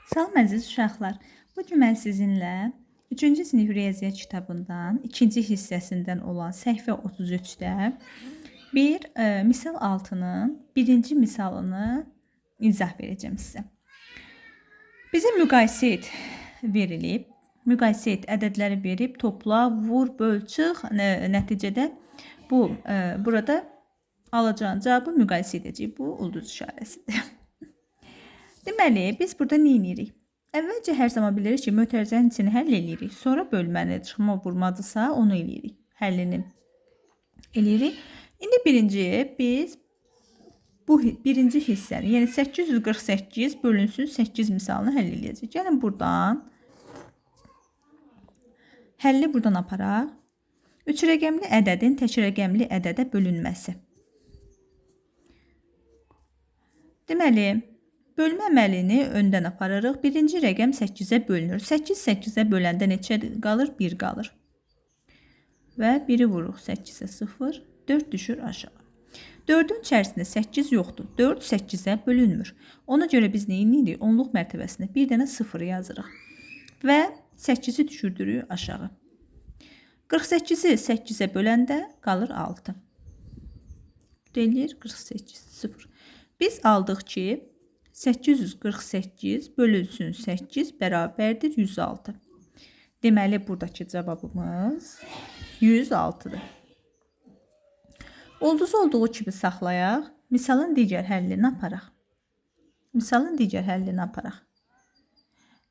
Salam əziz uşaqlar. Bu gün mən sizinlə 3-cü sinif riyaziyyat kitabından 2-ci hissəsindən olan səhifə 33-də bir misal altının birinci misalını izah verəcəm sizə. Bizə müqayisə et verilib. Müqayisə et ədədləri verib, topla, vur, böl, çıx. Nəticədə burada alacağın cavabı müqayisə edəcəyik. Bu ulduz işarəsidir. Deməli, biz burada nə edirik? Əvvəlcə hər zaman bilirik ki, mötərizənin içini həll edirik. Sonra bölməni, çıxma, vurmadısa onu eləyirik. Həllini eləyirik. İndi biz bu birinci hissəni, yəni 848 bölünsün 8 misalını həll edəcəyik. Gəlin buradan həlli buradan aparaq. 3 rəqəmli ədədin tək rəqəmli ədədə bölünməsi. Deməli, bölmə əməlini öndən aparırıq. Birinci rəqəm 8-ə bölünür. 8 8-ə böləndə neçə qalır? 1 qalır. Və 1-i vuruq 8-ə 0, 4 düşür aşağı. 4-ün içərisində 8 yoxdur. 4 8-ə bölünmür. Ona görə biz nə edirik? Onluq mərtəbəsində bir dənə 0 yazırıq. Və 8-i düşürdürük aşağı. 48-i 8-ə böləndə qalır 6. Deyilir 48, 0. Biz aldıq ki, 848 bölünsün 8 bərabərdir 106. Deməli, buradakı cavabımız 106-dır. Ulduzu olduğu kimi saxlayaq. Misalın digər həllini aparaq.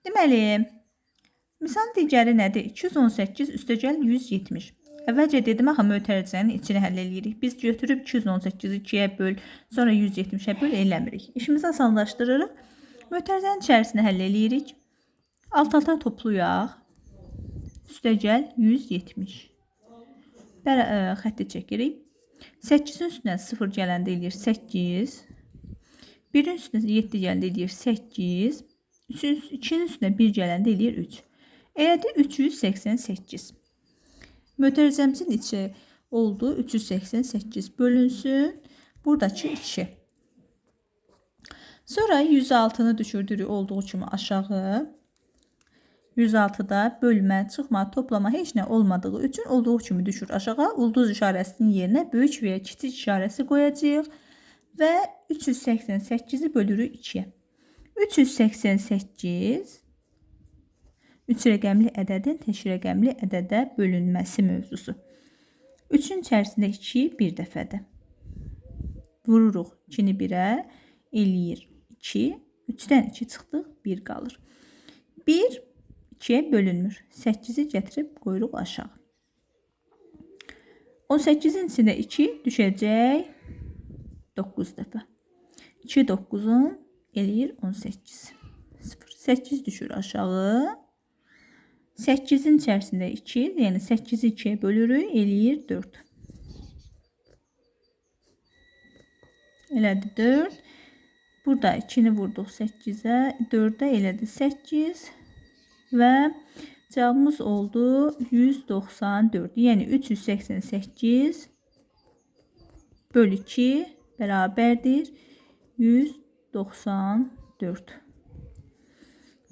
Deməli, misalın digəri nədir? 218 üstəgəl 170. Əvvəlcə dedim, axı mötərizənin içini həll edirik. Biz götürüb 218-i 2-yə böl, sonra 170-ə böl eləmirik. İşimizi asanlaşdırırıq. Mötərizənin içərisini həll edirik. Alt-alta toplayaq. Üstəgəl 170. Xətti çəkirik. 8-in üstünə 0 gələndə eləyir 8. 1-in üstünə 7 gələndə eləyir 8. 2-nin üstünə 1 gələndə eləyir 3. Elədi 388. Mötərizəmizin içi oldu 388 bölünsün. Buradakı 2. Sonra 106-nı düşürdürük olduğu kimi aşağı. 106-da bölmə, çıxma, toplama heç nə olmadığı üçün olduğu kimi düşür aşağı. Ulduz işarəsinin yerinə böyük və ya kiçik işarəsi qoyacağıq. Və 388-i bölürük 2-yə. 388 3 rəqəmli ədədin tək rəqəmli ədədə bölünməsi mövzusu. 3-ün içərisində 2 bir dəfədə. Vururuq 2-ni 1-ə, eləyir 2. 3-dən 2 çıxdıq, 1 qalır. 1 2-yə bölünmür. 8-i gətirib qoyuruq aşağı. 18-in içində 2 düşəcək 9 dəfə. 2 9-un eləyir 18. 0. 8 düşür aşağı. 8-in içərisində 2, yəni 8-i 2-yə bölürük, eləyir 4. Elədi 4. Burada 2-ni vurduq 8-ə, 4-ə elədi 8 və cavabımız oldu 194. Yəni 388 bölü 2 bərabərdir 194.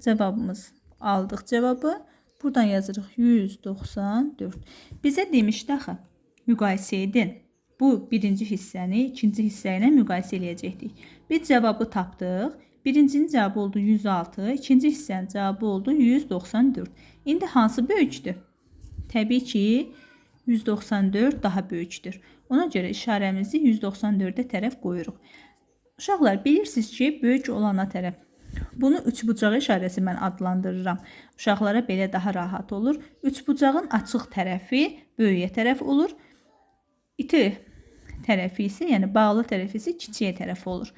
Cavabımız aldıq cavabı. Buradan yazırıq 194. Bizə demişdi axı, müqayisə edin. Bu birinci hissəni ikinci hissə ilə müqayisə eləyəcəkdik. Biz cavabı tapdıq. Birincinin cavabı oldu 106, ikinci hissənin cavabı oldu 194. İndi hansı böyükdür? Təbii ki, 194 daha böyükdür. Ona görə işarəmizi 194-ə tərəf qoyuruq. Uşaqlar, bilirsiniz ki, böyük olana tərəf. Bunu üçbucağı işarəsi mən adlandırıram. Uşaqlara belə daha rahat olur. Üçbucağın açıq tərəfi böyüyə tərəf olur. İti tərəfi isə, yəni bağlı tərəfi isə kiçiyə tərəf olur.